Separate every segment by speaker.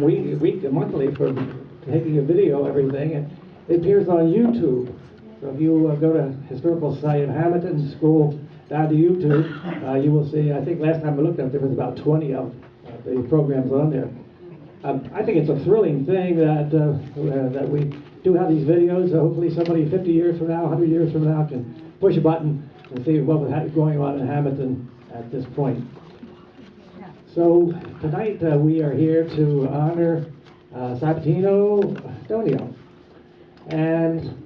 Speaker 1: monthly for taking a video of everything, and it appears on YouTube. So if you go to Historical Society of Hammonton, scroll down to YouTube, you will see, I think last time I looked up, there was about 20 of the programs on there. I think it's a thrilling thing that we do have these videos. Hopefully somebody 50 years from now, 100 years from now can push a button and see what was going on in Hammonton at this point. So tonight we are here to honor Sabatino Donio. And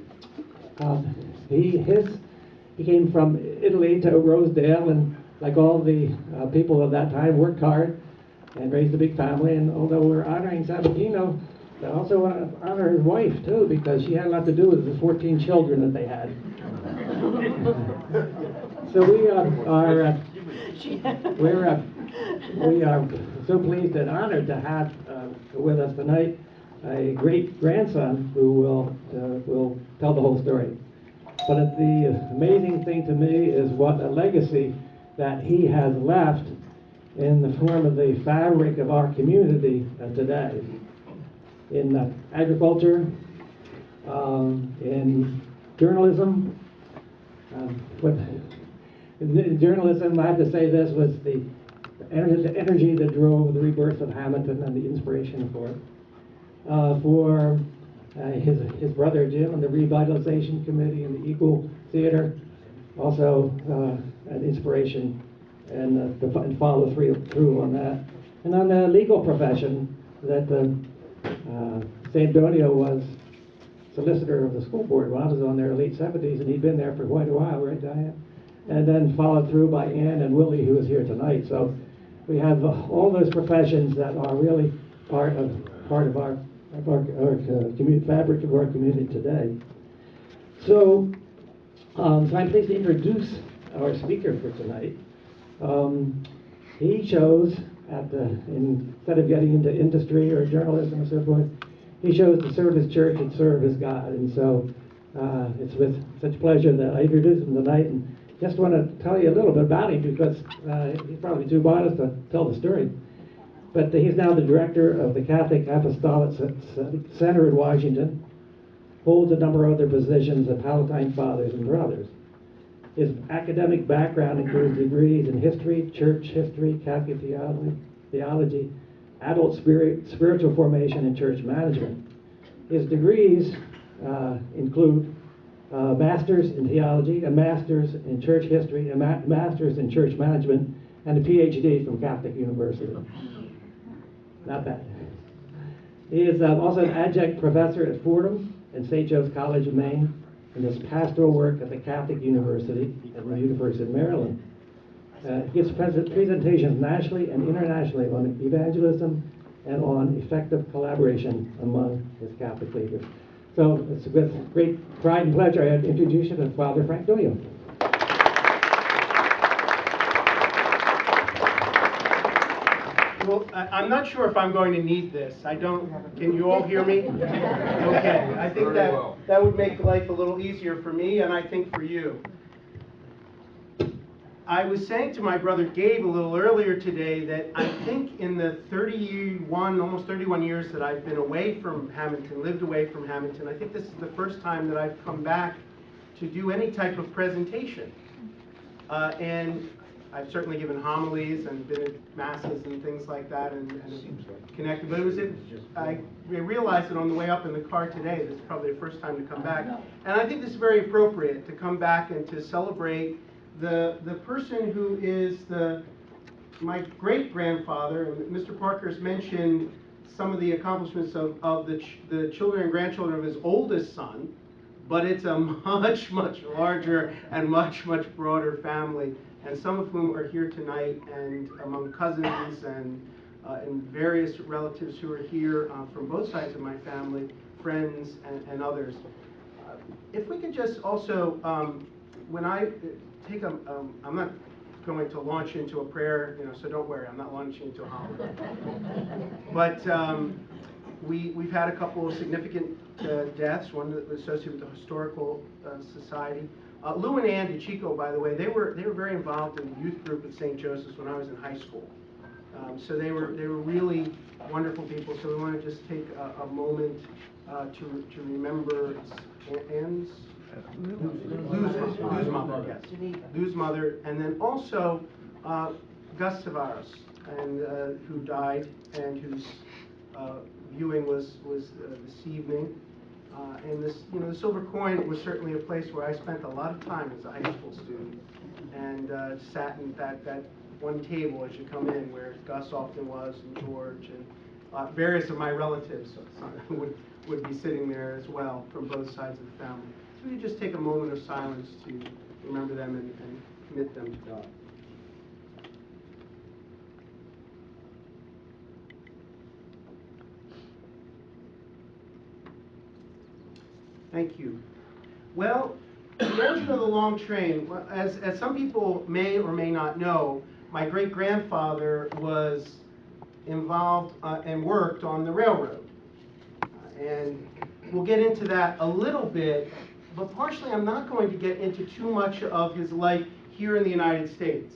Speaker 1: he came from Italy to Rosedale, and like all the people of that time, worked hard and raised a big family. And although we're honoring Sabatino, I also want to honor his wife too, because she had a lot to do with the 14 children that they had. So we are so pleased and honored to have with us tonight a great grandson who will tell the whole story. But the amazing thing to me is what a legacy that he has left in the form of the fabric of our community today. In agriculture, in journalism. In journalism, I have to say this was the energy that drove the rebirth of Hammonton and the inspiration for it. For his brother Jim and the Revitalization Committee and the Eagle Theater, also an inspiration and follow through on that. And on the legal profession, that St. Donio was solicitor of the school board when I was on there late 70s, and he'd been there for quite a while, right, Diane? And then followed through by Ann and Willie, who is here tonight. So we have all those professions that are really part of our community fabric of our community today. So, so I'm pleased to introduce our speaker for tonight. He chose instead of getting into industry or journalism and so forth, he chose to serve his church and serve his God. And so it's with such pleasure that I introduce him tonight, and just want to tell you a little bit about him, because he's probably too modest to tell the story. But he's now the director of the Catholic Apostolic Center in Washington, holds a number of other positions of Palatine Fathers and Brothers. His academic background includes degrees in history, church history, Catholic theology, adult spiritual formation, and church management. His degrees include a master's in theology, a master's in church history, a master's in church management, and a PhD from Catholic University. Not bad. He is also an adjunct professor at Fordham and St. Joe's College of Maine, and does pastoral work at the Catholic University at the University of Maryland. He gives presentations nationally and internationally on evangelism and on effective collaboration among his Catholic leaders. So it's with great pride and pleasure I have to introduce you to Father Frank Donio.
Speaker 2: Well, I'm not sure if I'm going to need this. I don't. Can you all hear me? Okay. I think that would make life a little easier for me, and I think for you. I was saying to my brother Gabe a little earlier today that I think in the almost 31 years that I've been away from Hammonton, lived away from Hammonton, I think this is the first time that I've come back to do any type of presentation. And I've certainly given homilies and been at masses and things like that and connected. But I realized that on the way up in the car today, this is probably the first time to come back. And I think this is very appropriate to come back and to celebrate the person who is my great-grandfather. Mr. Parker's mentioned some of the accomplishments of the children and grandchildren of his oldest son, but it's a much, much larger and much, much broader family, and some of whom are here tonight, and among cousins and various relatives who are here from both sides of my family, friends and others. If we could just also, when I take I'm not going to launch into a prayer, so don't worry, I'm not launching into a homily. But we've had a couple of significant deaths, one that was associated with the Historical Society. Lou and Ann DeChico, by the way, they were very involved in the youth group at St. Joseph's when I was in high school. So they were really wonderful people. So we want to just take a moment to remember Anne's Lou's mother, yes, Lou's mother, and then also Gus Tavares, and who died, and whose viewing was this evening. And this, the silver coin was certainly a place where I spent a lot of time as a high school student, and sat in that one table as you come in, where Gus often was, and George, and various of my relatives would be sitting there as well from both sides of the family. So we just take a moment of silence to remember them and commit them to God. Thank you. Well, the origin of the long train, as some people may or may not know, my great-grandfather was involved and worked on the railroad. And we'll get into that a little bit, but partially I'm not going to get into too much of his life here in the United States.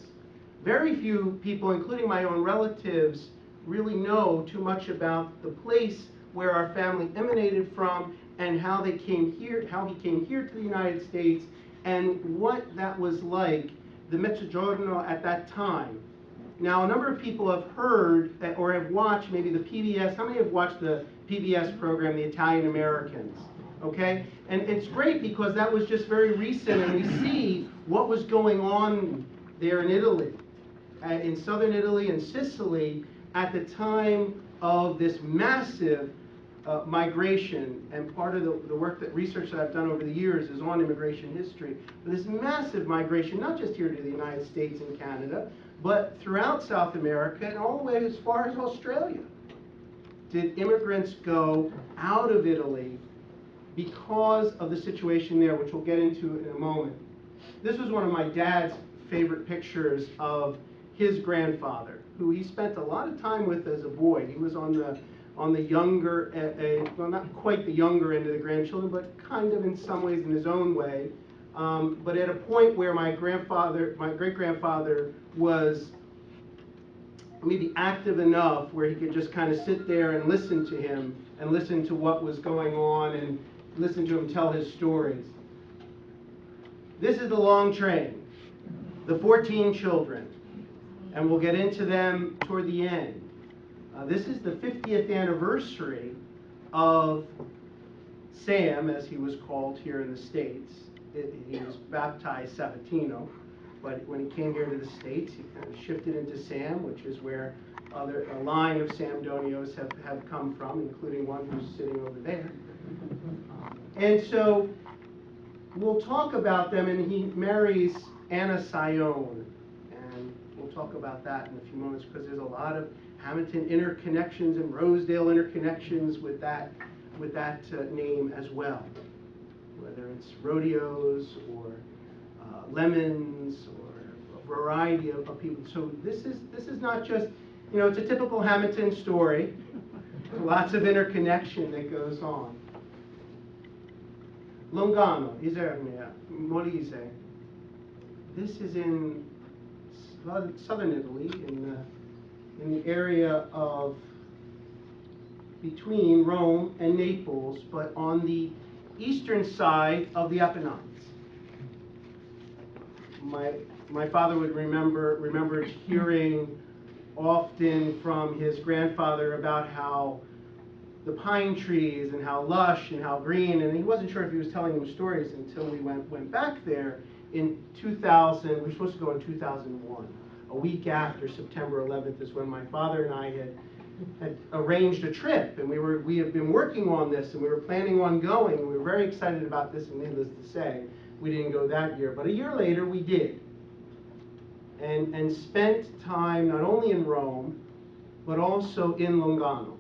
Speaker 2: Very few people, including my own relatives, really know too much about the place where our family emanated from, and how he came here to the United States, and what that was like, the Mezzogiorno at that time. Now, a number of people have heard or have watched maybe the PBS. How many have watched the PBS program, The Italian Americans? Okay? And it's great because that was just very recent, and we see what was going on there in Italy, in southern Italy and Sicily, at the time of this massive migration. And part of the work, research that I've done over the years is on immigration history. But this massive migration, not just here to the United States and Canada, but throughout South America and all the way as far as Australia, did immigrants go out of Italy because of the situation there, which we'll get into in a moment. This was one of my dad's favorite pictures of his grandfather, who he spent a lot of time with as a boy. He was on the younger, well, not quite the younger end of the grandchildren, but kind of in some ways in his own way. But at a point where my great-grandfather was maybe active enough where he could just kind of sit there and listen to him, and listen to what was going on, and listen to him tell his stories. This is the long train, the 14 children, and we'll get into them toward the end. This is the 50th anniversary of Sam, as he was called here in the States. He was baptized Sabatino, but when he came here to the States, he kind of shifted into Sam, which is where a line of Sam Donios have come from, including one who's sitting over there. And so we'll talk about them, and he marries Anna Sion, and we'll talk about that in a few moments, because there's a lot of Hammonton interconnections and Rosedale interconnections with that name as well, whether it's rodeos or lemons or a variety of people. So this is not just, it's a typical Hammonton story. Lots of interconnection that goes on. Longano, Isernia, Molise. This is in southern Italy, in the area of between Rome and Naples, but on the eastern side of the Apennines. My father would remember hearing often from his grandfather about how the pine trees and how lush and how green, and he wasn't sure if he was telling them stories until we went back there in 2000. We were supposed to go in 2001. A week after September 11th is when my father and I had arranged a trip, and we had been working on this, and we were planning on going, and we were very excited about this, and needless to say, we didn't go that year. But a year later, we did, and spent time not only in Rome, but also in Longano.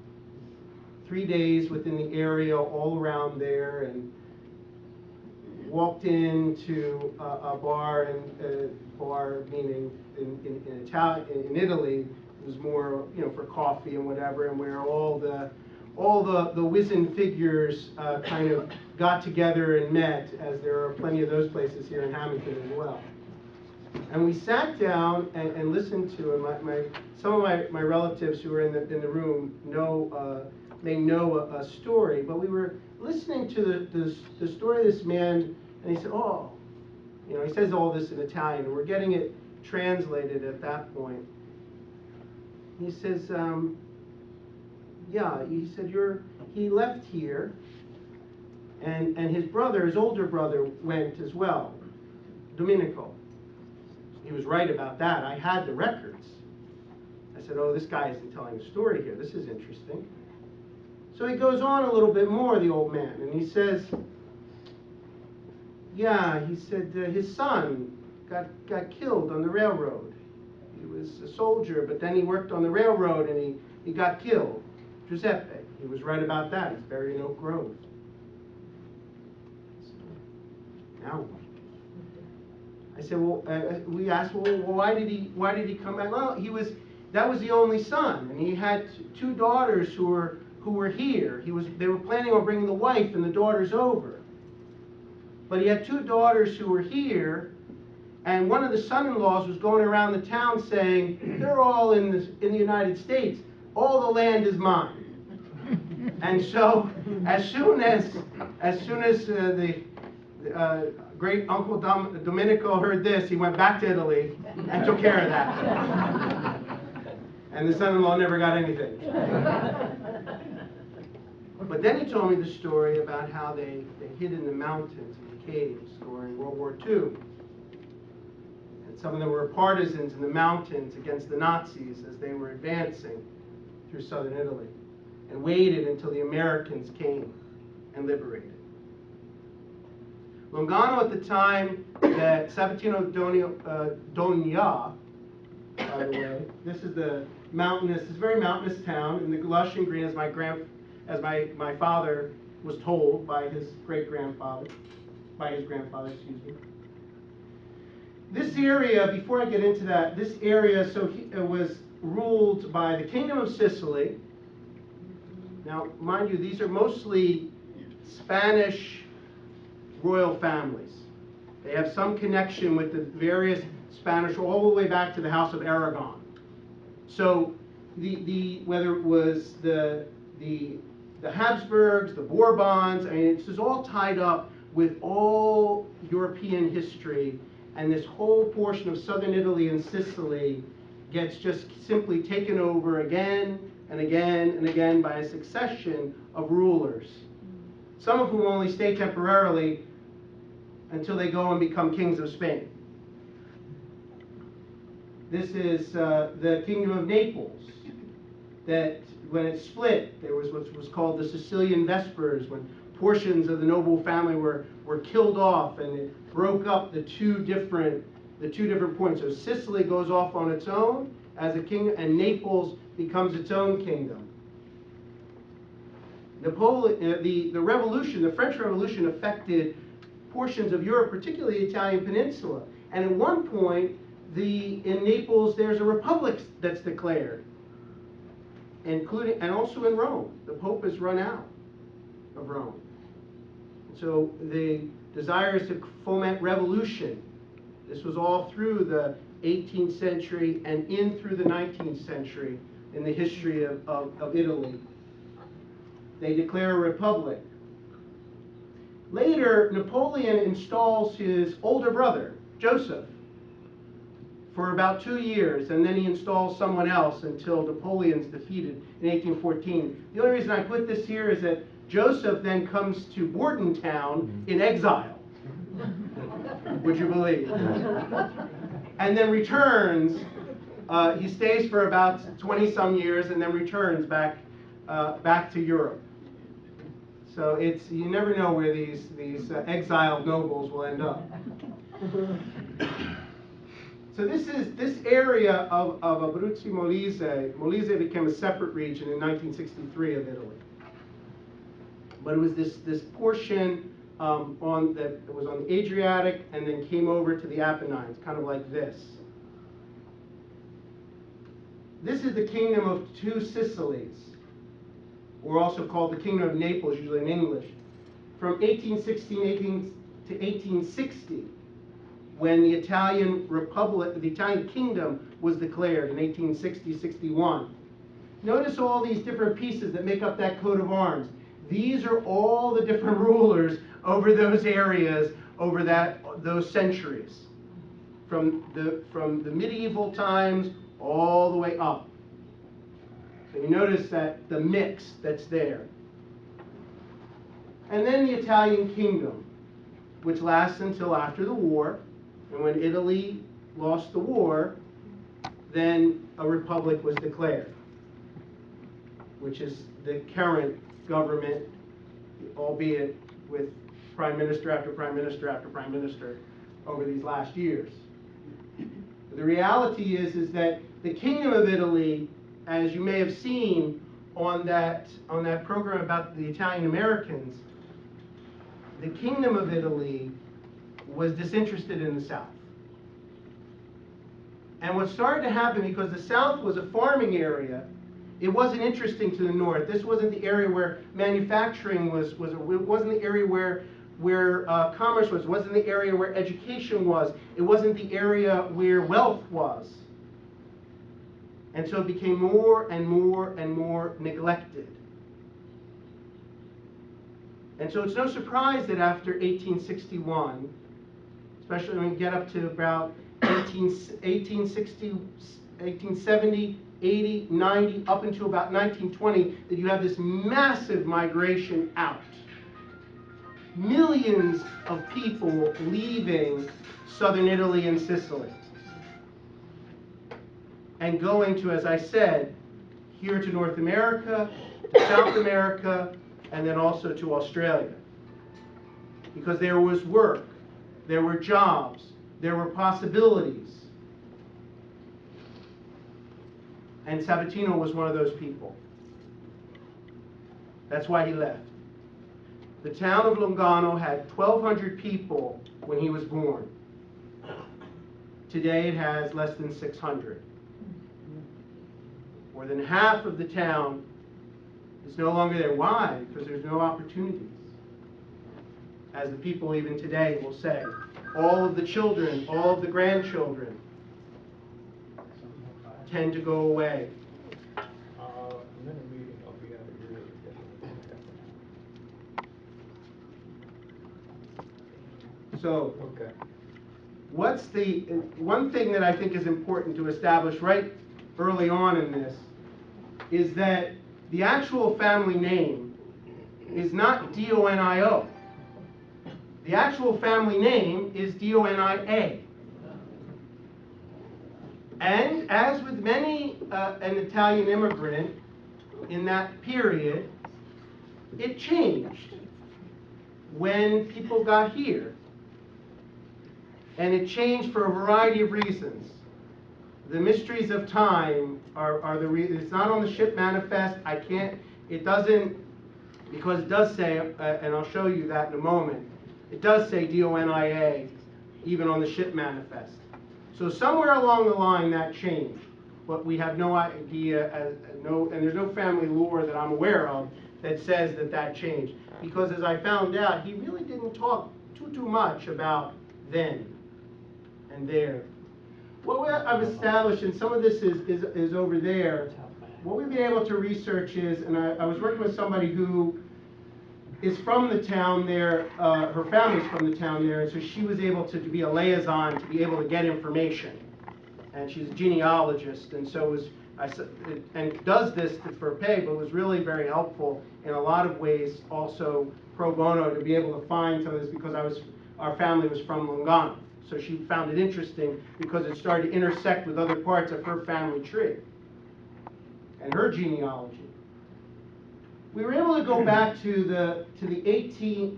Speaker 2: 3 days within the area, all around there, and walked into a bar, and bar meaning in Italy, it was more for coffee and whatever, and where all the wizened figures kind of got together and met, as there are plenty of those places here in Hammonton as well. And we sat down and listened to him. Some of my relatives who were in the room know they know a story, but we were listening to the story of this man, and he said, "Oh, you know," he says all this in Italian, and we're getting it translated at that point. He says, "Yeah," he said, he left here, and his brother, his older brother, went as well, Domenico. He was right about that. I had the records. I said, "Oh, this guy isn't telling a story here. This is interesting." So he goes on a little bit more, the old man, and he says, "Yeah," he said, "his son got killed on the railroad. He was a soldier, but then he worked on the railroad and he got killed. Giuseppe." He was right about that. He's buried in Oak Grove. So, now what? I said, "Well," we asked, "Well, why did he come back?" "Well, that was the only son, and he had two daughters who were here. They were planning on bringing the wife and the daughters over. But he had two daughters who were here, and one of the son-in-laws was going around the town saying, 'They're all in the United States. All the land is mine.' And so, as soon as the great Uncle Domenico heard this, he went back to Italy and took care of that. And the son-in-law never got anything. But then he told me the story about how they hid in the mountains and the caves during World War II. And some of them were partisans in the mountains against the Nazis as they were advancing through southern Italy, and waited until the Americans came and liberated. Longano at the time that Sabatino Donio, by the way, this is the mountainous, this very mountainous town in the lush and green, as my father was told by his grandfather, excuse me. This area, before I get into that, this area was ruled by the Kingdom of Sicily. Now, mind you, these are mostly Spanish royal families. They have some connection with the various Spanish, all the way back to the House of Aragon. So, whether it was the Habsburgs, the Bourbons, I mean, this is all tied up with all European history, and this whole portion of southern Italy and Sicily gets just simply taken over again and again and again by a succession of rulers, some of whom only stay temporarily until they go and become kings of Spain. This is the Kingdom of Naples, that when it split, there was what was called the Sicilian Vespers, when portions of the noble family were killed off, and it broke up the two different points. So Sicily goes off on its own as a kingdom, and Naples becomes its own kingdom. The revolution, the French Revolution, affected portions of Europe, particularly the Italian peninsula. And at one point, in Naples, there's a republic that's declared, including, and also in Rome. The Pope has run out of Rome. So the desire is to foment revolution. This was all through the 18th century and in through the 19th century in the history of Italy. They declare a republic. Later, Napoleon installs his older brother, Joseph, for about 2 years, and then he installs someone else until Napoleon's defeated in 1814. The only reason I put this here is that Joseph then comes to Bordentown in exile, would you believe? And then returns. He stays for about 20-some years and then returns back to Europe. So you never know where these exiled nobles will end up. So this area of Abruzzo Molise became a separate region in 1963 of Italy. But it was this portion that was on the Adriatic and then came over to the Apennines, kind of like this. This is the Kingdom of Two Sicilies, or also called the Kingdom of Naples, usually in English. From 1816 to 1860, when the Italian Republic, the Italian Kingdom was declared in 1860-61. Notice all these different pieces that make up that coat of arms. These are all the different rulers over those areas, over those centuries, from the medieval times all the way up. So you notice that the mix that's there. And then the Italian Kingdom, which lasts until after the war. And when Italy lost the war, then a republic was declared, which is the current government, albeit with prime minister after prime minister after prime minister over these last years. The reality is that the Kingdom of Italy, as you may have seen on that program about the Italian Americans, the Kingdom of Italy was disinterested in the South. And what started to happen, because the South was a farming area, it wasn't interesting to the North. This wasn't the area where manufacturing was it wasn't the area where commerce was. It wasn't the area where education was. It wasn't the area where wealth was. And so it became more and more and more neglected. And so it's no surprise that after 1861, especially when we get up to about 1860, 1870, 80, 90, up until about 1920, that you have this massive migration out. Millions of people leaving southern Italy and Sicily and going to, as I said, here to North America, to South America, and then also to Australia. Because there was work, there were jobs, there were possibilities. And Sabatino was one of those people. That's why he left. The town of Lungano had 1,200 people when he was born. Today it has less than 600. More than half of the town is no longer there. Why? Because there's no opportunities. As the people even today will say, all of the children, all of the grandchildren tend to go away. So, what's the one thing that I think is important to establish right early on in this is that the actual family name is not Donio. The actual family name is Donia. And as with many an Italian immigrant in that period, it changed when people got here. And it changed for a variety of reasons. The mysteries of time are the reason. It's not on the ship manifest. It doesn't, because it does say, and I'll show you that in a moment, it does say Donia even on the ship manifest. So somewhere along the line that changed, but we have no idea, and there's no family lore that I'm aware of that says that changed. Because as I found out, he really didn't talk too much about then and there. What I've established, and some of this is over there, what we've been able to research is, and I was working with somebody who is from the town there, her family's from the town there, and so she was able to be a liaison to be able to get information. And she's a genealogist, and so and does this for pay, but was really very helpful in a lot of ways, also pro bono, to be able to find some of this, because our family was from Lungano. So she found it interesting because it started to intersect with other parts of her family tree and her genealogy. We were able to go back to the 1790s,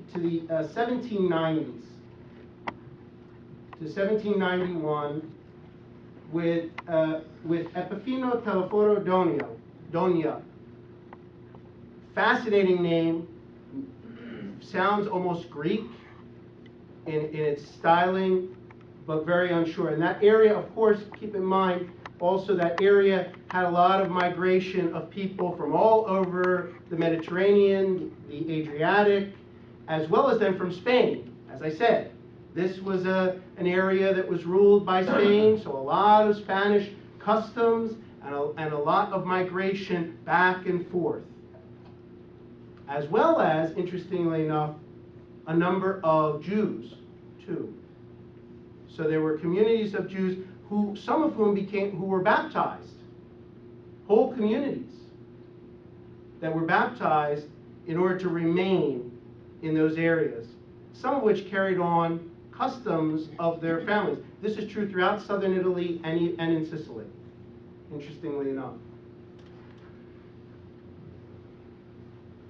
Speaker 2: to 1791, with Epifino Teleforo Donio. Fascinating name, sounds almost Greek in its styling, but very unsure. And that area, of course, keep in mind, also that area had a lot of migration of people from all over the Mediterranean, the Adriatic, as well as then from Spain. As I said, this was an an area that was ruled by Spain, so a lot of Spanish customs and a lot of migration back and forth. As well as, interestingly enough, a number of Jews, too. So there were communities of Jews some of whom were baptized. Whole communities that were baptized in order to remain in those areas. Some of which carried on customs of their families. This is true throughout southern Italy and in Sicily, interestingly enough.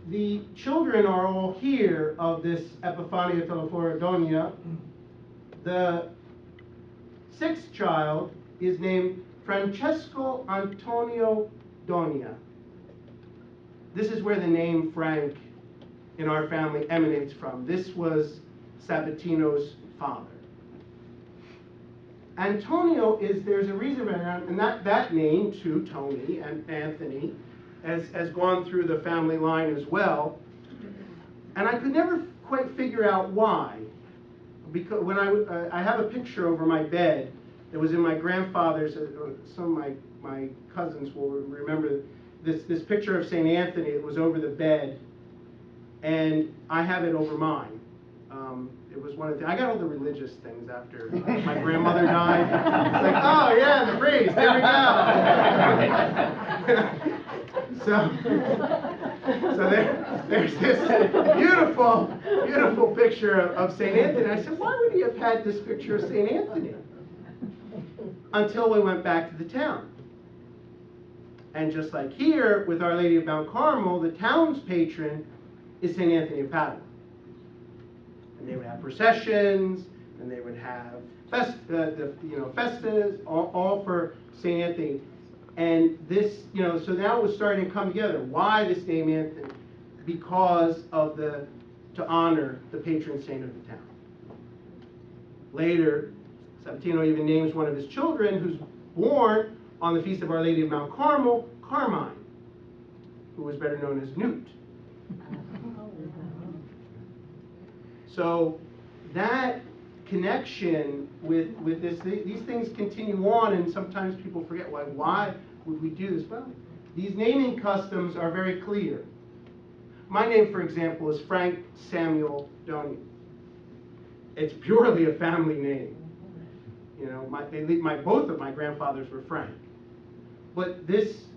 Speaker 2: The children are all here of this Epifania Telefora Donio. The sixth child is named Francesco Antonio Donio. This is where the name Frank in our family emanates from. This was Sabatino's father. Antonio there's a reason for that, and that name too, Tony and Anthony, has gone through the family line as well. And I could never quite figure out why. Because when I have a picture over my bed that was in my grandfather's, some of my cousins will remember this picture of St. Anthony. It was over the bed, and I have it over mine. It was one of the, I got all the religious things after my grandmother died. It's like, oh yeah, the priest, there we go. So there's this beautiful picture of St. Anthony. I said, why would he have had this picture of St. Anthony? Until we went back to the town. And just like here, with Our Lady of Mount Carmel, the town's patron is St. Anthony of Padua. And they would have processions, and they would have festas, all for St. Anthony. And this, so now it was starting to come together. Why this name Anthony? Because of to honor the patron saint of the town. Later, Sabatino even names one of his children, who's born on the feast of Our Lady of Mount Carmel, Carmine, who was better known as Newt. So that connection with these things continue on, and sometimes people forget, why would we do this? Well, these naming customs are very clear. My name, for example, is Frank Samuel Donio. It's purely a family name. Both of my grandfathers were Frank. But this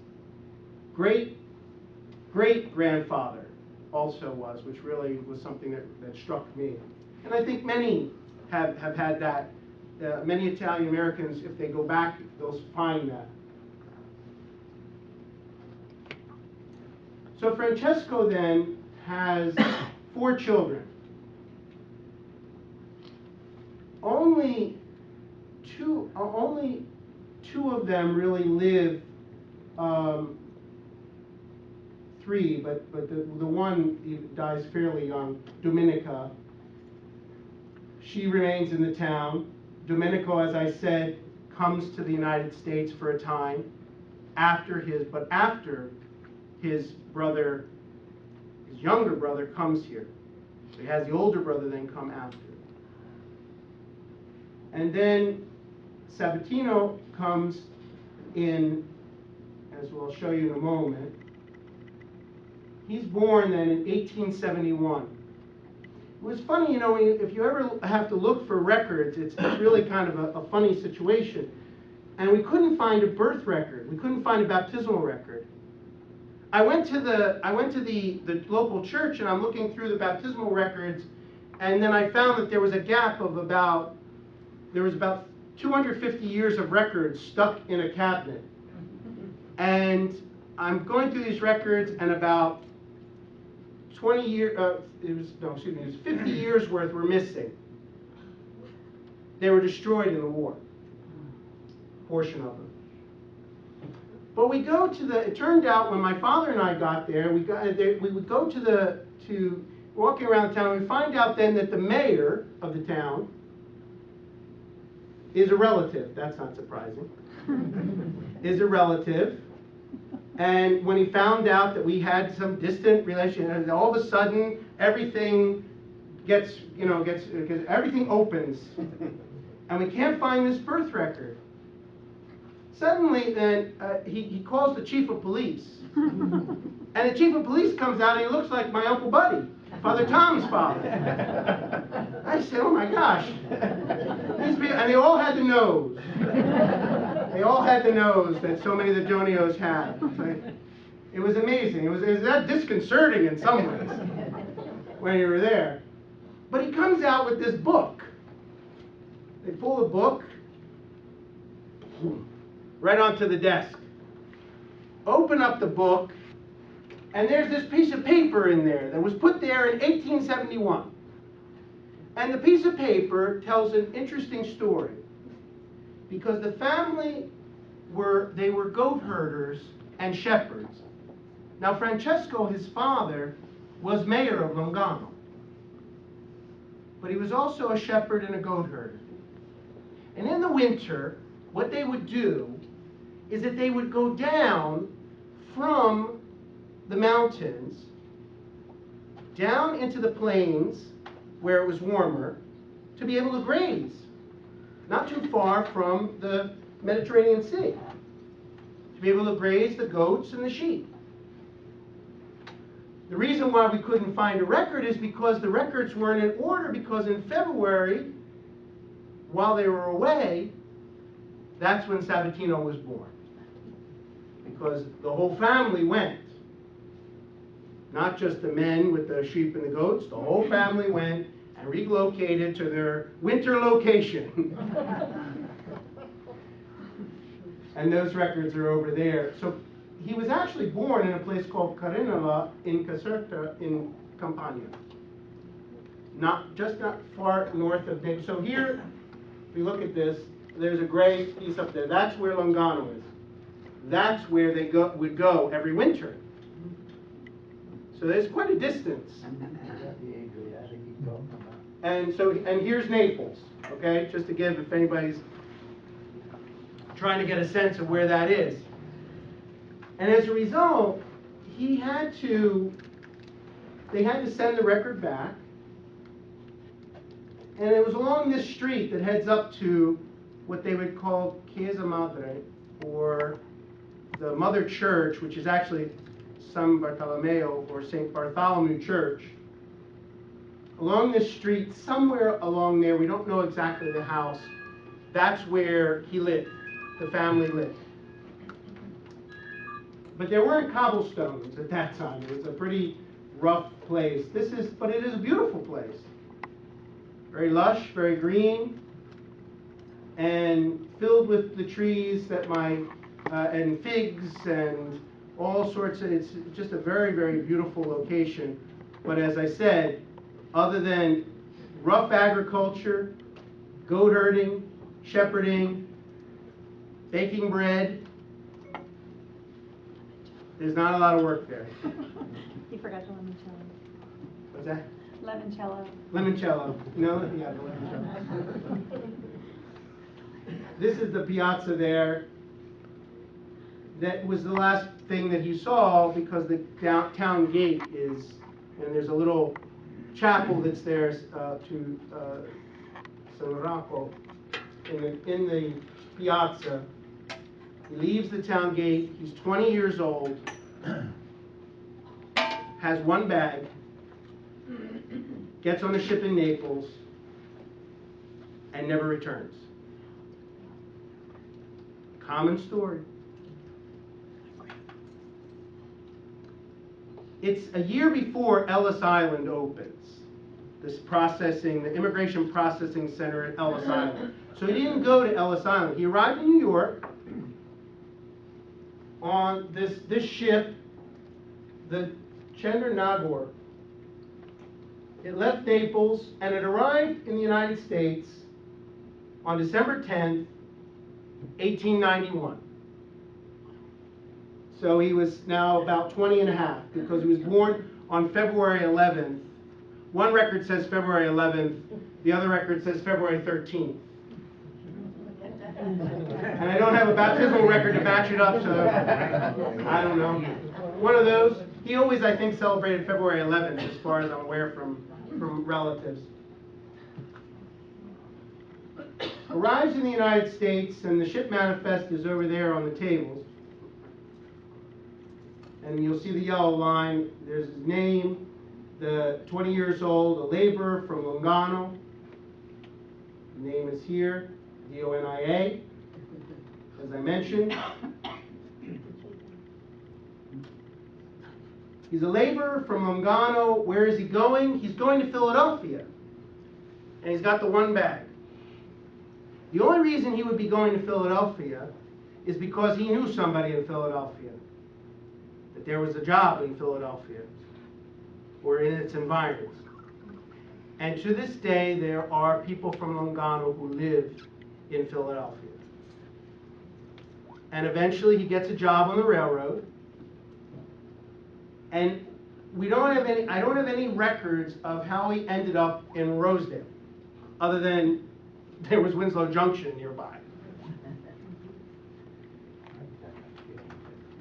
Speaker 2: great-grandfather also was, which really was something that struck me. And I think many have had that. Many Italian Americans, if they go back, they'll find that. So Francesco then has 4 children. Only two of them really live. 3, but the one dies fairly young, Domenica. She remains in the town. Domenico, as I said, comes to the United States for a time after his brother, his younger brother, comes here. So he has the older brother then come after. And then Sabatino comes in, as we'll show you in a moment. He's born then in 1871. It was funny, if you ever have to look for records, it's really kind of a funny situation. And we couldn't find a birth record. We couldn't find a baptismal record. I went to the local church, and I'm looking through the baptismal records, and then I found that there was a gap of about 250 years of records stuck in a cabinet. And I'm going through these records, and about 20 years, it was 50 years worth were missing. They were destroyed in the war, a portion of them. But we go to it turned out when my father and I got there, we would go to walking around town, and we find out then that the mayor of the town is a relative. That's not surprising. Is a relative. And when he found out that we had some distant relation, and all of a sudden everything everything opens. and we can't find this birth record. Suddenly, then, he calls the chief of police. And the chief of police comes out and he looks like my Uncle Buddy, Father Tom's father. I said, oh my gosh. These people, and they all had the nose. They all had the nose that so many of the Donios had. It was amazing. It was that disconcerting in some ways when you were there. But he comes out with this book. They pull the book right onto the desk. Open up the book, and there's this piece of paper in there that was put there in 1871. And the piece of paper tells an interesting story. Because the family were goat herders and shepherds. Now Francesco, his father, was mayor of Longano. But he was also a shepherd and a goat herder. And in the winter, what they would do is that they would go down from the mountains down into the plains where it was warmer to be able to graze, not too far from the Mediterranean Sea, to be able to graze the goats and the sheep. The reason why we couldn't find a record is because the records weren't in order, because in February, while they were away, that's when Sabatino was born. Because the whole family went. Not just the men with the sheep and the goats, the whole family went and relocated to their winter location. And those records are over there. So he was actually born in a place called Carinola in Caserta in Campania. Not far north of Naples. So here, if we look at this, there's a gray piece up there. That's where Longano is. That's where they would go every winter. So there's quite a distance. And here's Naples, okay? Just to give, if anybody's trying to get a sense of where that is. And as a result, they had to send the record back. And it was along this street that heads up to what they would call Chiesa Madre, or the Mother Church, which is actually San Bartolomeo or St. Bartholomew Church. Along this street, somewhere along there, we don't know exactly the house, that's where he lived, the family lived. But there weren't cobblestones at that time. It was a pretty rough place. But it is a beautiful place. Very lush, very green, and filled with the trees that and figs and all sorts of, it's just a very, very beautiful location. But as I said, other than rough agriculture, goat herding, shepherding, baking bread, there's not a lot of work there.
Speaker 3: You forgot the limoncello.
Speaker 2: What's that?
Speaker 3: Limoncello.
Speaker 2: Limoncello. No? Yeah, the limoncello. This is the piazza there. That was the last thing that he saw, because the town gate is, and there's a little chapel that's there to San Rocco in the piazza. He leaves the town gate. He's 20 years old, has one bag, gets on a ship in Naples, and never returns. Common story. It's a year before Ellis Island opens, the immigration processing center at Ellis Island. So he didn't go to Ellis Island. He arrived in New York on this ship, the Chender Nagor. It left Naples and it arrived in the United States on December 10th, 1891. So he was now about 20 and a half, because he was born on February 11th. One record says February 11th, the other record says February 13th. And I don't have a baptismal record to match it up, so I don't know. One of those. He always, I think, celebrated February 11th, as far as I'm aware from relatives. arrives in the United States, and the ship manifest is over there on the tables. And you'll see the yellow line. There's his name, the 20 years old, a laborer from Lugano. The name is here, Donia, as I mentioned. He's a laborer from Lugano. Where is he going? He's going to Philadelphia. And he's got the one bag. The only reason he would be going to Philadelphia is because he knew somebody in Philadelphia. That there was a job in Philadelphia or in its environs. And to this day, there are people from Lugano who live in Philadelphia. And eventually he gets a job on the railroad. And I don't have any records of how he ended up in Rosedale, other than there was Winslow Junction nearby.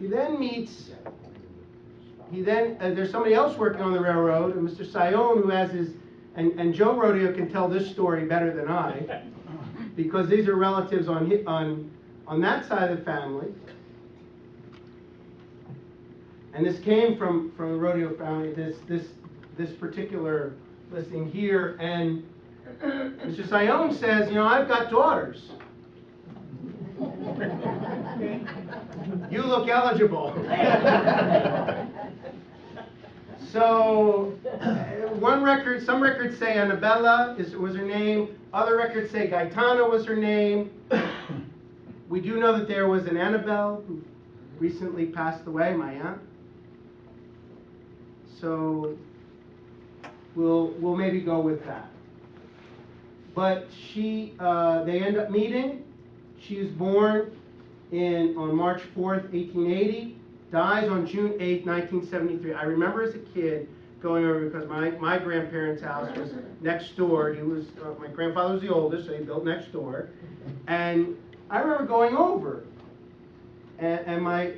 Speaker 2: He then meets, there's somebody else working on the railroad, Mr. Sion, who has his, and Joe Rodeo can tell this story better than I, because these are relatives on that side of the family. And this came from the Rodeo family, this particular listing here. And Mr. Sion says, you know, I've got daughters. You look eligible. So, some records say Annabella was her name. Other records say Gaetana was her name. We do know that there was an Annabelle who recently passed away, my aunt. So we'll maybe go with that. But they end up meeting. She was born on March 4th, 1880, dies on June 8th, 1973. I remember as a kid going over because my grandparents' house was next door. My grandfather was the oldest, so he built next door. And I remember going over. And my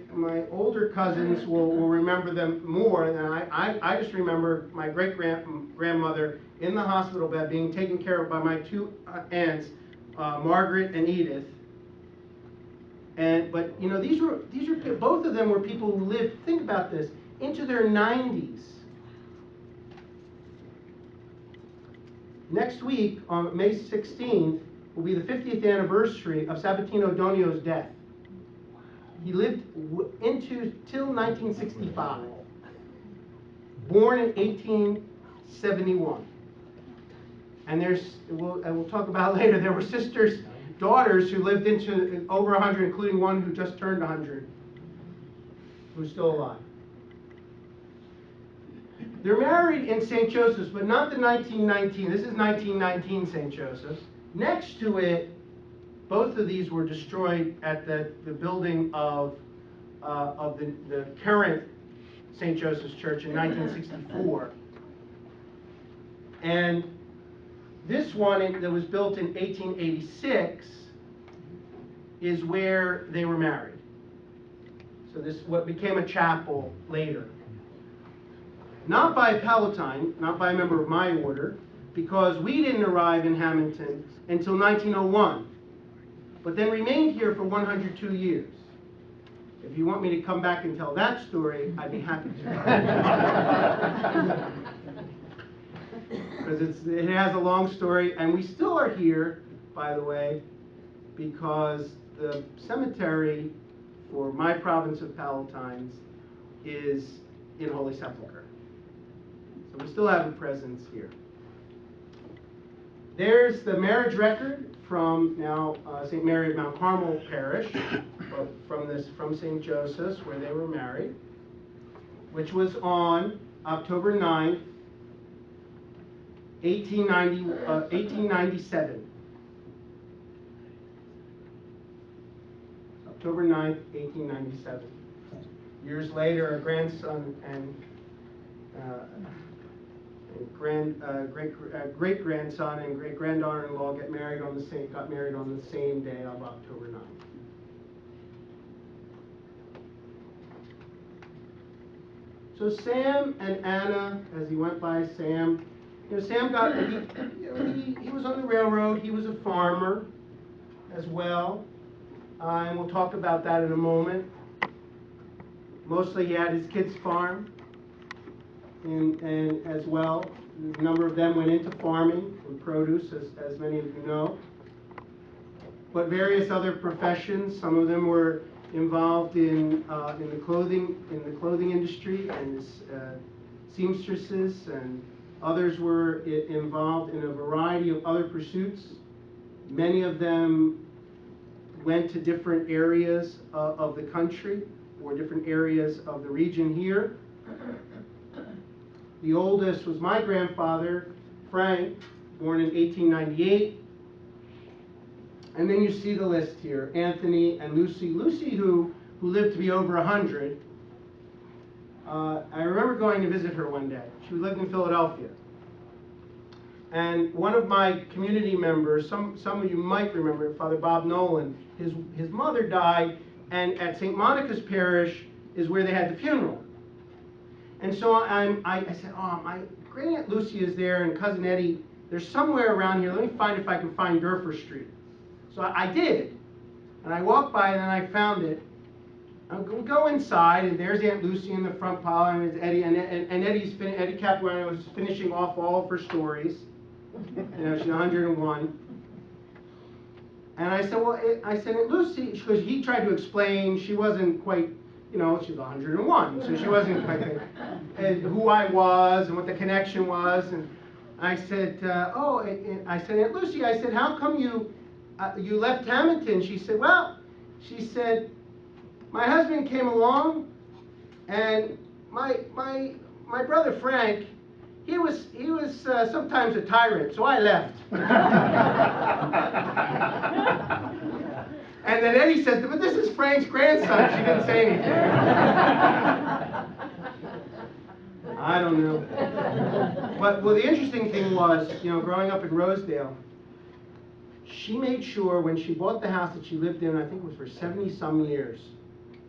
Speaker 2: older cousins will remember them more than I just remember my great-grandmother in the hospital bed being taken care of by my two aunts, Margaret and Edith. But you know, these were both of them were people who lived, think about this, into their 90s. Next week, on May 16th, will be the 50th anniversary of Sabatino Donio's death. He lived till 1965, born in 1871. And we'll talk about later, there were daughters who lived into over 100, including one who just turned 100, who's still alive. They're married in St. Joseph's, but not the 1919. This is 1919 St. Joseph's. Next to it, both of these were destroyed at the building of the current St. Joseph's Church in 1964. And this one that was built in 1886 is where they were married. So this what became a chapel later. Not by a Palatine, not by a member of my order, because we didn't arrive in Hammonton until 1901. But then remained here for 102 years. If you want me to come back and tell that story, I'd be happy to. Because it has a long story, and we still are here, by the way, because the cemetery for my province of Palatines is in Holy Sepulchre. So we still have a presence here. There's the marriage record from now St. Mary of Mount Carmel Parish, from St. Joseph's, where they were married, which was on October 9th, 1897. October 9th, 1897. Years later, a grandson and great-grandson and great-granddaughter-in-law got married on the same day of October 9th. So Sam and Anna, as he went by Sam, Sam he was on the railroad. He was a farmer. as well, and we'll talk about that in a moment. Mostly he had his kids' farm, and as well. A number of them went into farming and produce, as many of you know. But various other professions. Some of them were involved in the clothing industry and seamstresses, and others were involved in a variety of other pursuits. Many of them went to different areas of the country or different areas of the region here. The oldest was my grandfather, Frank, born in 1898. And then you see the list here, Anthony and Lucy. Lucy, who lived to be over 100. I remember going to visit her one day. She lived in Philadelphia. And one of my community members, some of you might remember, Father Bob Nolan, his mother died, and at St. Monica's Parish is where they had the funeral. And so I said, oh, my great Aunt Lucy is there, and Cousin Eddie, they're somewhere around here. Let me find if I can find Durford Street. So I did, and I walked by and then I found it. I go inside, and there's Aunt Lucy in the front pile, and it's Eddie, and Eddie Capuano was finishing off all of her stories. You know, she's 101. And I said, well, Aunt Lucy, because he tried to explain, she wasn't quite, you know, she was 101, so she wasn't quite who I was and what the connection was. And I said, I said, Aunt Lucy, I said, how come you left Hammonton? She said, well, she said, my husband came along, and my brother Frank, he was sometimes a tyrant, so I left. And then Eddie said, but this is Frank's grandson. She didn't say anything. I don't know. But well, the interesting thing was, you know, growing up in Rosedale, she made sure when she bought the house that she lived in, I think it was for 70-some years.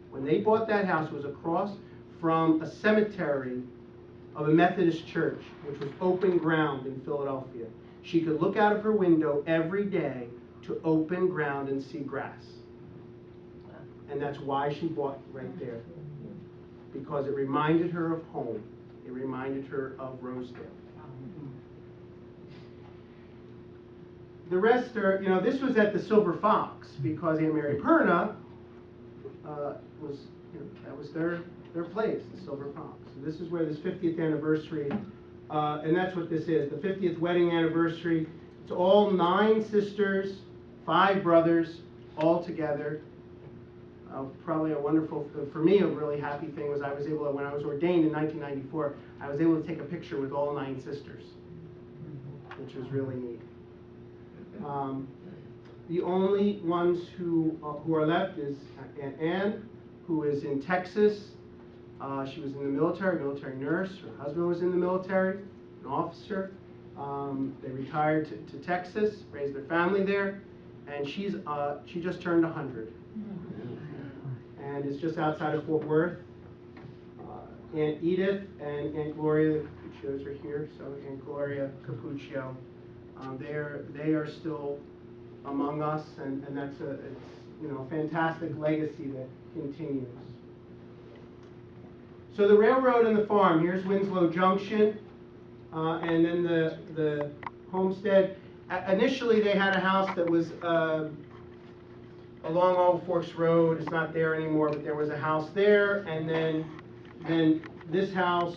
Speaker 2: When they bought that house, it was across from a cemetery of a Methodist church, which was open ground in Philadelphia. She could look out of her window every day to open ground and see grass. And that's why she bought right there. Because it reminded her of home. It reminded her of Rosedale. The rest are, you know, this was at the Silver Fox because Aunt Mary Perna was, you know, that was their place, the Silver Fox. So this is where this 50th anniversary, and that's what this is, the 50th wedding anniversary. It's all 9 sisters, 5 brothers, all together. Probably a wonderful, for me, a really happy thing was I was able to, when I was ordained in 1994, I was able to take a picture with all 9 sisters, which was really neat. The only ones who are left is Aunt Anne, who is in Texas. She was in the military nurse. Her husband was in the military, an officer. They retired to Texas, raised their family there, and she just turned 100. And is just outside of Fort Worth. Aunt Edith and Aunt Gloria, it shows her here, so Aunt Gloria Capuccio, they are still among us, and that's it's, you know, a fantastic legacy that continues. So the railroad and the farm, here's Winslow Junction, and then the homestead. Initially they had a house that was along Old Forks Road. It's not there anymore, but there was a house there, and then this house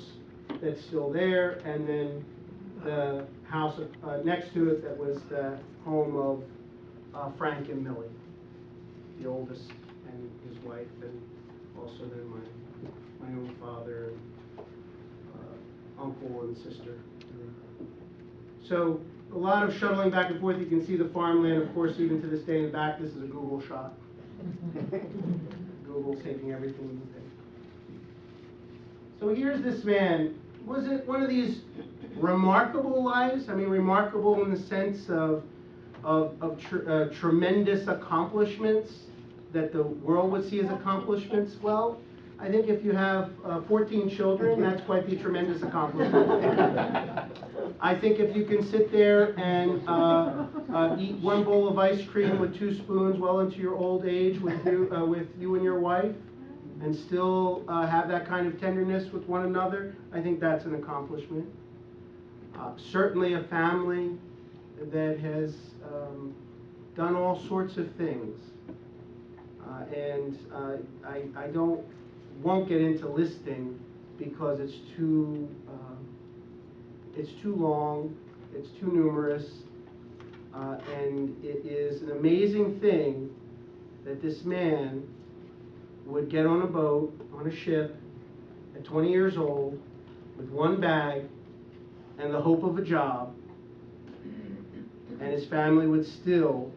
Speaker 2: that's still there, and then the house next to it that was the home of Frank and Millie, the oldest, and his wife, and also then my own father, and uncle and sister. So a lot of shuttling back and forth. You can see the farmland, of course, even to this day in the back. This is a Google shot. Google's taking everything you think. So here's this man. Was it one of these remarkable lives? I mean, remarkable in the sense of tremendous accomplishments that the world would see as accomplishments? Well, I think if you have 14 children, that's quite the tremendous accomplishment. I think if you can sit there and eat one bowl of ice cream with 2 spoons well into your old age with you and your wife, and still have that kind of tenderness with one another, I think that's an accomplishment. Certainly a family that has done all sorts of things. I won't get into listing because it's too long, it's too numerous, and it is an amazing thing that this man would get on a boat, on a ship, at 20 years old, with one bag and the hope of a job, and his family would still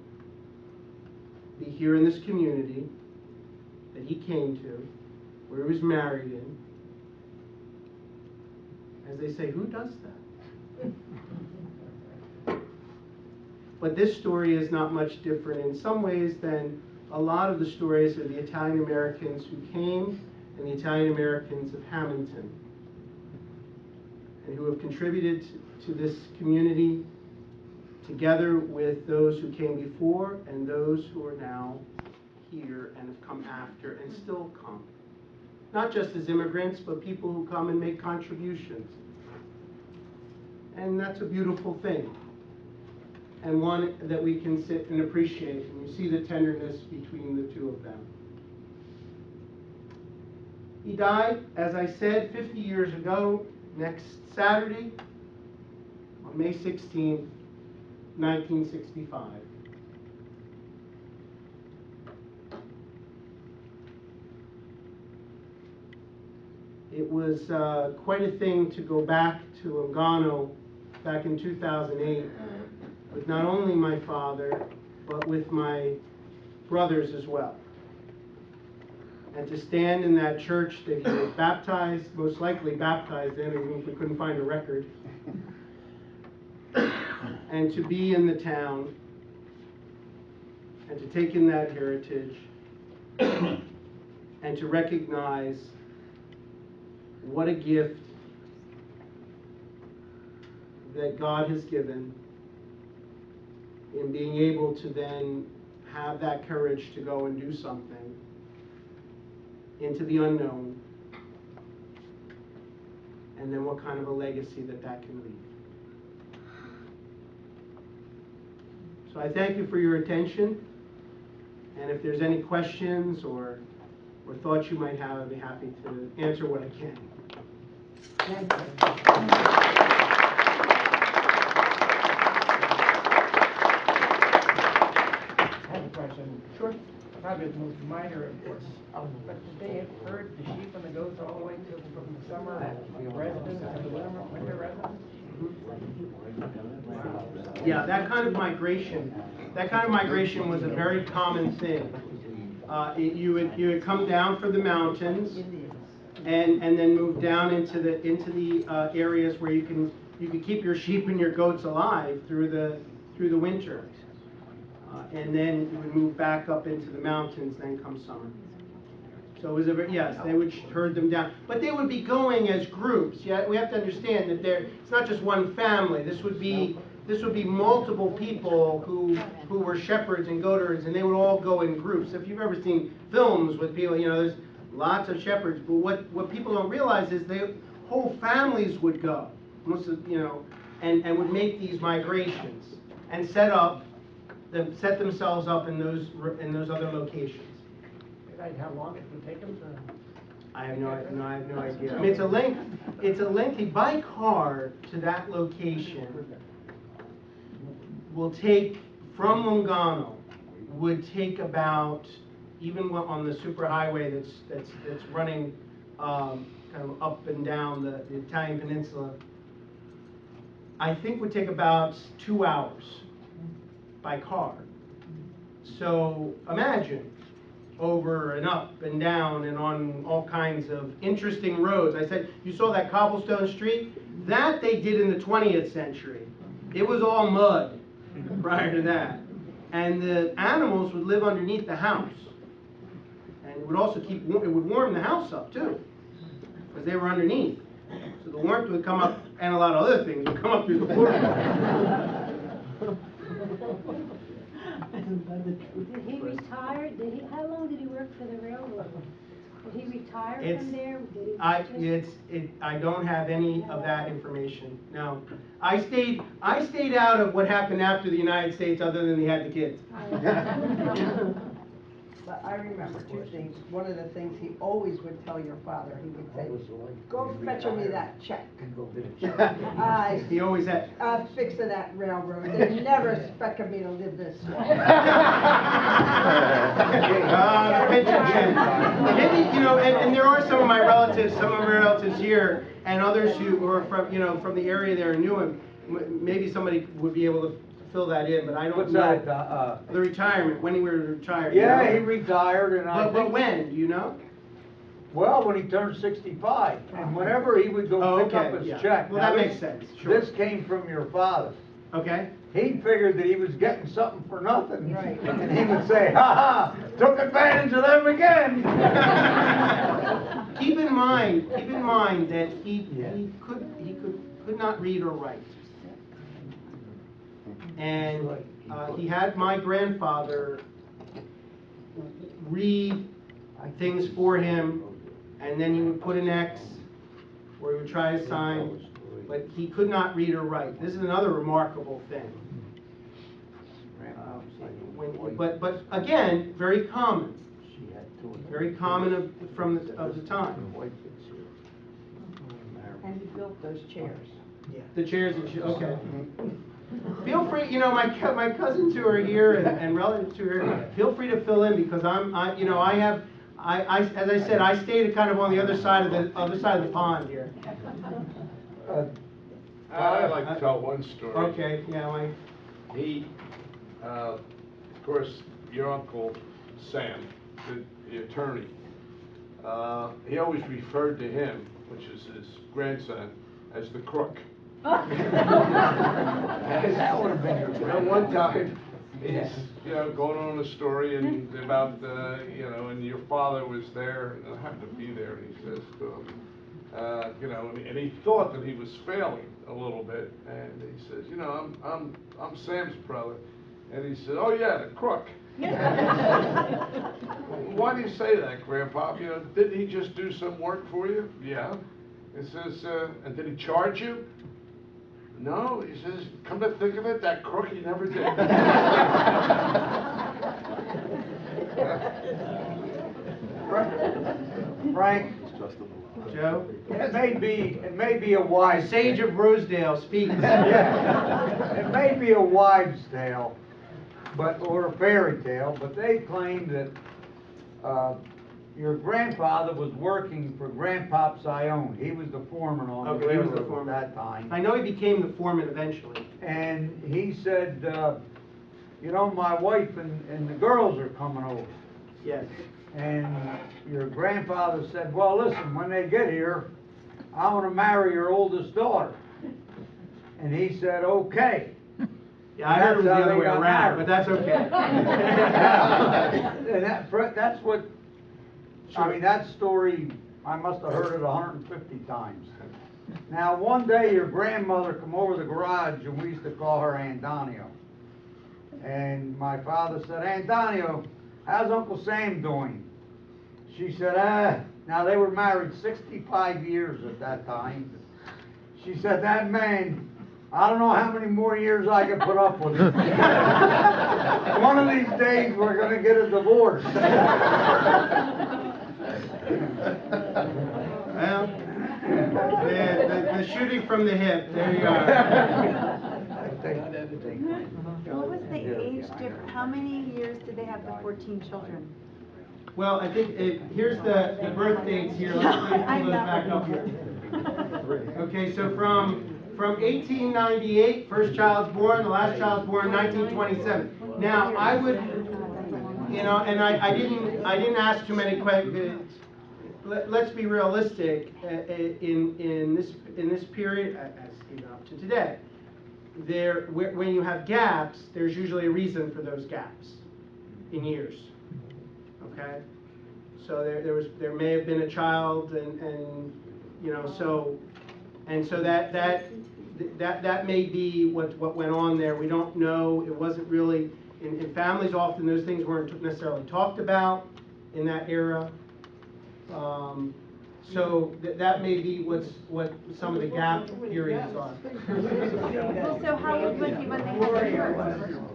Speaker 2: be here in this community that he came to, where he was married in. As they say, who does that? But this story is not much different in some ways than a lot of the stories of the Italian Americans who came and the Italian Americans of Hammonton, and who have contributed to this community together with those who came before and those who are now here and have come after and still come. Not just as immigrants, but people who come and make contributions. And that's a beautiful thing, and one that we can sit and appreciate, and you see the tenderness between the two of them. He died, as I said, 50 years ago, next Saturday, on May 16th, 1965. It was quite a thing to go back to Lugano back in 2008 with not only my father, but with my brothers as well. And to stand in that church that he was baptized, most likely baptized in, even if we couldn't find a record, and to be in the town, and to take in that heritage, and to recognize what a gift that God has given in being able to then have that courage to go and do something into the unknown, and then what kind of a legacy that can leave. So I thank you for your attention, and if there's any questions or thoughts you might have, I'd be happy to answer what I can. Thank you.
Speaker 4: I have a question.
Speaker 2: Sure.
Speaker 4: Probably the most minor, of course. But did they have herd the sheep and the goats all the way to from the summer residence to the winter residence?
Speaker 2: Yeah, that kind of migration was a very common thing. You would come down from the mountains and then move down into the areas where you could keep your sheep and your goats alive through the winter. And then you would move back up into the mountains, then come summer. So it was yes, they would herd them down. But they would be going as groups. Yeah, we have to understand that it's not just one family. This would be multiple people who were shepherds and goat herders, and they would all go in groups. If you've ever seen films with people, there's lots of shepherds, but what people don't realize is whole families would go, and would make these migrations and set themselves up in those other locations.
Speaker 4: How long it would take them to?
Speaker 2: I have no idea. I mean, it's a lengthy by car to that location. Will take from Lugano would take about, even on the superhighway that's running kind of up and down the Italian peninsula, I think would take about 2 hours by car. So imagine, over and up and down and on all kinds of interesting roads. I said, you saw that cobblestone street? That they did in the 20th century. It was all mud prior to that. And the animals would live underneath the house. And it would also it would warm the house up too, because they were underneath. So the warmth would come up, and a lot of other things would come up through the floor.
Speaker 5: Did he retire? How long did he work for the railroad? Did he retire
Speaker 2: It's-
Speaker 5: from there? Did he
Speaker 2: I don't have any of that information, no. I stayed out of what happened after the United States, other than he had the kids.
Speaker 6: But I remember two things. One of the things he always would tell your father, he would say, go fetch me that check.
Speaker 2: He always had.
Speaker 6: Fix that railroad. They never expected me to live this way.
Speaker 2: The pension check. Maybe, and there are some of my relatives here, and others who are from the area there and knew him. Maybe somebody would be able to fill that in, but I don't
Speaker 7: What's
Speaker 2: know.
Speaker 7: that,
Speaker 2: The retirement, when he was retired.
Speaker 7: Yeah,
Speaker 2: you know?
Speaker 7: he retired, and I
Speaker 2: But
Speaker 7: think,
Speaker 2: when, do you know?
Speaker 7: well, when he turned 65, and whenever he would go
Speaker 2: Oh,
Speaker 7: pick up
Speaker 2: okay,
Speaker 7: his
Speaker 2: yeah.
Speaker 7: check.
Speaker 2: Well,
Speaker 7: now
Speaker 2: that
Speaker 7: this-
Speaker 2: makes sense, sure.
Speaker 7: This came from your father.
Speaker 2: Okay.
Speaker 7: He figured that he was getting something for nothing.
Speaker 6: Right.
Speaker 7: And he would say, ha ha, took advantage of them again.
Speaker 2: Keep in mind that he
Speaker 7: Yeah.
Speaker 2: could not read or write. And he had my grandfather read things for him, and then he would put an X, or he would try to sign, but he could not read or write. This is another remarkable thing. But again, very common of the time.
Speaker 6: And he built those chairs.
Speaker 2: The chairs and okay. Feel free, my cousins who are here and relatives who are here, feel free to fill in, because as I said, I stayed kind of on the other side of the pond here.
Speaker 8: I'd like to tell one story.
Speaker 2: Okay, yeah,
Speaker 8: He, of course, your uncle Sam, the attorney, he always referred to him, which is his grandson, as the crook.
Speaker 7: That would have been good.
Speaker 8: And one time, he's going on a story and about and your father was there, and I happened to be there, and he says to him, and he thought that he was failing a little bit, and he says, I'm Sam's brother, and he said, oh yeah, the crook. Why do you say that, Grandpa? Didn't he just do some work for you? Yeah. He says, and did he charge you? No, he says, come to think of it, that crook, he never did.
Speaker 7: Frank,
Speaker 2: Joe?
Speaker 7: it may be a wise
Speaker 2: Sage of Rosedale speaks.
Speaker 7: Yeah. It may be a wives' tale, or a fairy tale, but they claim that your grandfather was working for Grandpop Sion. He was the foreman on the
Speaker 2: Okay, he was the
Speaker 7: railroad
Speaker 2: foreman.
Speaker 7: at that time.
Speaker 2: I know he became the foreman eventually.
Speaker 7: And he said, my wife and the girls are coming over.
Speaker 2: Yes.
Speaker 7: And your grandfather said, well, listen, when they get here, I want to marry your oldest daughter. And he said, okay.
Speaker 2: Yeah, I heard it was the other way around, but that's okay.
Speaker 7: And that's what, that story, I must have heard it 150 times. Now, one day your grandmother come over the garage, and we used to call her Aunt Donio. And my father said, Aunt Donio, how's Uncle Sam doing? She said, now they were married 65 years at that time. She said, that man, I don't know how many more years I can put up with him. One of these days we're going to get a divorce.
Speaker 2: Well, the shooting from the hip, there you are.
Speaker 3: What was the age difference? How many years did they have the 14 children?
Speaker 2: Well, I think, here's the birth dates here. Let's pull those back up here. Okay, so from 1898, first child's born, the last child's born 1927. Now, I would, and I didn't ask too many questions. Let's be realistic. In this period, as up to today, when you have gaps, there's usually a reason for those gaps in years. Okay, so there may have been a child, and so that that may be what went on there. We don't know. It wasn't really, in families often those things weren't necessarily talked about in that era. So that may be what some of the gap periods are.
Speaker 3: Well, so how old was he when they had the divorce?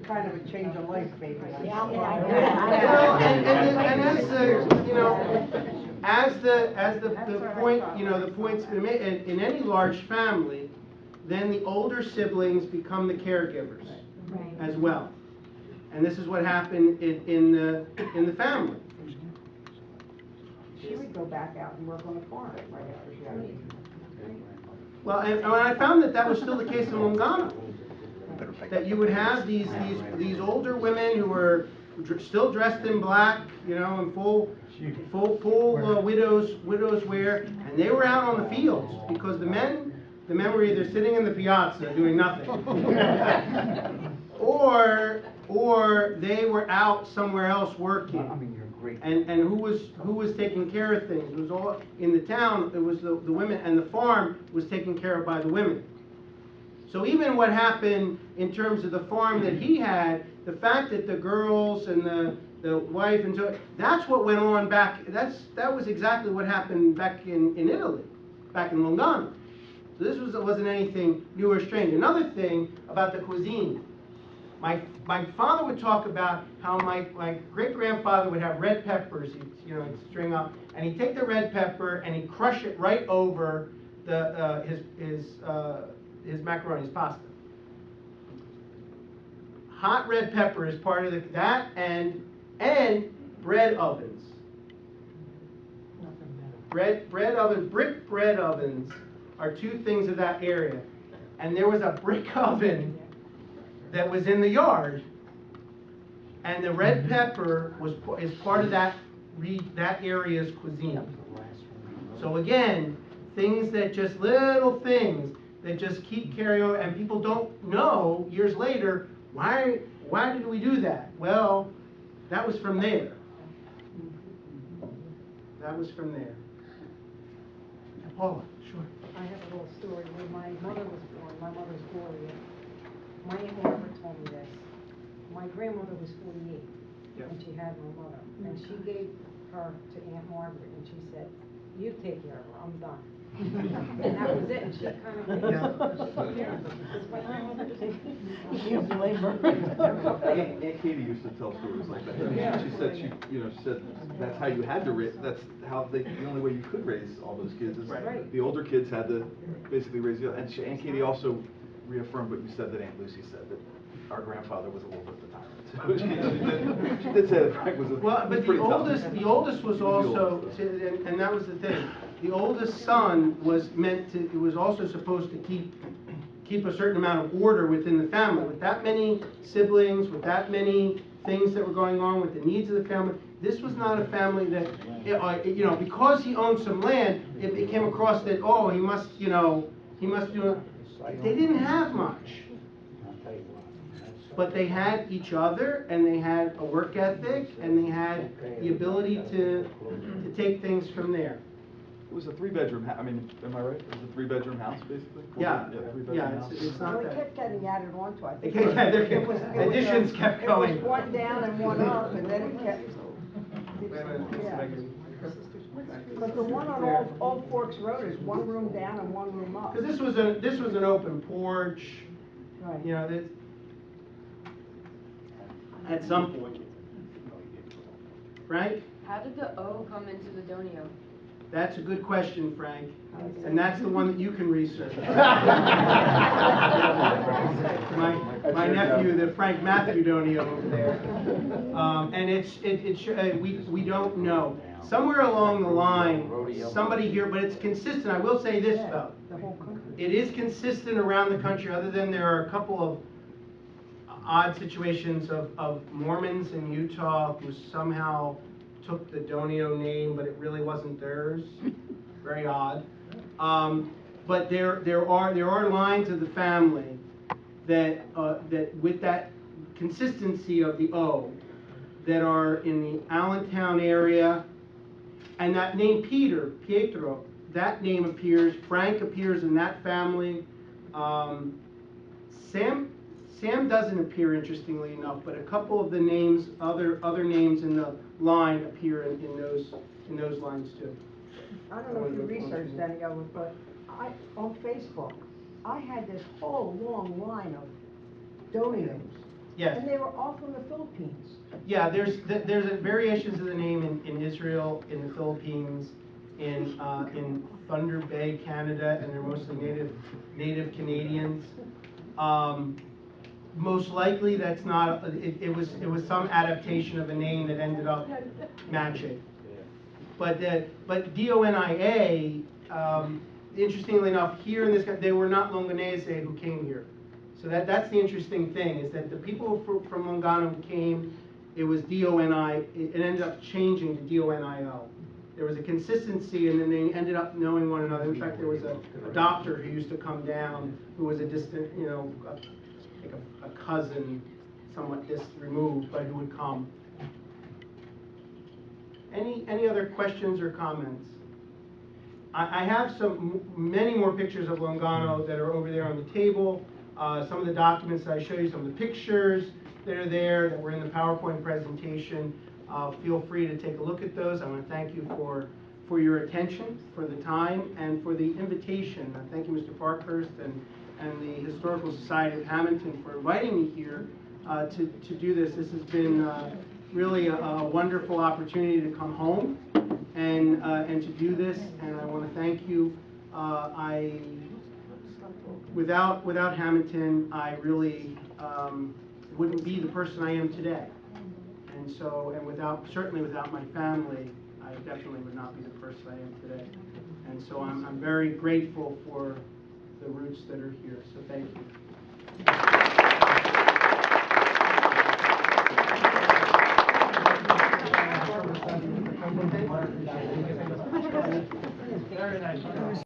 Speaker 6: Kind of a change of life, maybe.
Speaker 2: Well, and as the, you know, as the point, you know, the point's been made, in any large family, then the older siblings become the caregivers as well. And this is what happened in the family.
Speaker 6: She would go back out and work on the farm right after she got married.
Speaker 2: Well, and I found that was still the case in Lungano. That you would have these older women who were still dressed in black, you know, in full widows wear, and they were out on the fields because the men were either sitting in the piazza doing nothing, or they were out somewhere else working. And who was taking care of things? It was all in the town. It was the women, and the farm was taken care of by the women. So even what happened in terms of the farm that he had, the fact that the girls and the wife and so, that's what went on back. That was exactly what happened back in Italy, back in Lungano. So this wasn't anything new or strange. Another thing about the cuisine. My father would talk about how my great-grandfather would have red peppers, he'd string up, and he'd take the red pepper and he'd crush it right over his macaroni, his pasta. Hot red pepper is part of that, and bread ovens. Bread ovens, brick bread ovens are two things of that area. And there was a brick oven that was in the yard, and the red pepper is part of that area's cuisine. So again, things that just little things that just keep carrying on, and people don't know years later why did we do that? Well, that was from there. That was from there. Paula, sure.
Speaker 9: I have a little story. When my mother was born, my mother's Gloria, my Aunt Margaret told me this. My grandmother was 48 when she had my mother. And she gave her to Aunt Margaret, and she said, "You take care of her, I'm done." And that was it, and she kind of
Speaker 6: You can't blame her.
Speaker 10: Aunt Katie used to tell stories like that. She said she said that's how you had to raise. That's how the only way you could raise all those kids is the older kids had to basically raise you. And Aunt Katie also reaffirmed what you said that Aunt Lucy said, that our grandfather was a little bit of a tyrant. So she did say that Frank was
Speaker 2: the oldest was also, and that was the thing. The oldest son was also supposed to keep a certain amount of order within the family. With that many siblings, with that many things that were going on with the needs of the family, this was not a family that, because he owned some land, it came across that, oh, he must do it. They didn't have much. But they had each other, and they had a work ethic, and they had the ability to take things from there.
Speaker 10: It was a 3-bedroom house. I mean, am I right? It was a 3-bedroom house, basically?
Speaker 2: Yeah,
Speaker 6: It's
Speaker 2: not
Speaker 6: They
Speaker 2: that.
Speaker 6: kept getting added onto, I think.
Speaker 2: Additions kept going.
Speaker 6: It was one down and one up, and then it kept. But the one on Old Forks Road is one room down and one room up.
Speaker 2: Because this was an open porch,
Speaker 6: Right.
Speaker 2: This, at some point. Frank?
Speaker 11: How did the O come into the Donio?
Speaker 2: That's a good question, Frank. And that's the one that you can research. my nephew, the Frank Matthew Donio over there. And we don't know. Somewhere along the line, somebody here, but it's consistent. I will say this though.
Speaker 6: The whole country.
Speaker 2: It is consistent around the country, other than there are a couple of odd situations of Mormons in Utah who somehow took the Donio name, but it really wasn't theirs. Very odd. But there are lines of the family that with that consistency of the O that are in the Allentown area, and that name Pietro that name appears. Frank appears in that family. Sam doesn't appear, interestingly enough, but a couple of the names, other names in the line appear in those lines too.
Speaker 6: I don't know if you researched any of it, but on Facebook, I had this whole long line of Donios.
Speaker 2: Yes.
Speaker 6: And they were all from the Philippines.
Speaker 2: Yeah, there's variations of the name in Israel, in the Philippines, in Thunder Bay, Canada, and they're mostly native Canadians. Most likely, that's not. It was some adaptation of a name that ended up matching. But Donia, interestingly enough, here in this country, they were not Longanese who came here. So that's the interesting thing, is that the people from Longano who came, it was Doni. It ended up changing to Donio. There was a consistency, and then they ended up knowing one another. In fact, there was a doctor who used to come down, who was a distant, like a cousin, somewhat removed, but who would come. Any other questions or comments? I have many more pictures of Longano that are over there on the table. Some of the documents that I show you, some of the pictures that are there that were in the PowerPoint presentation. Feel free to take a look at those. I want to thank you for your attention, for the time, and for the invitation. Thank you, Mr. Parkhurst and the Historical Society of Hammonton for inviting me here to do this. This has been really a wonderful opportunity to come home and to do this, and I want to thank you. Without Hammonton, I really wouldn't be the person I am today. And so, certainly without my family, I definitely would not be the person I am today. And so I'm very grateful for the roots that are here, so thank you.
Speaker 4: Very nice.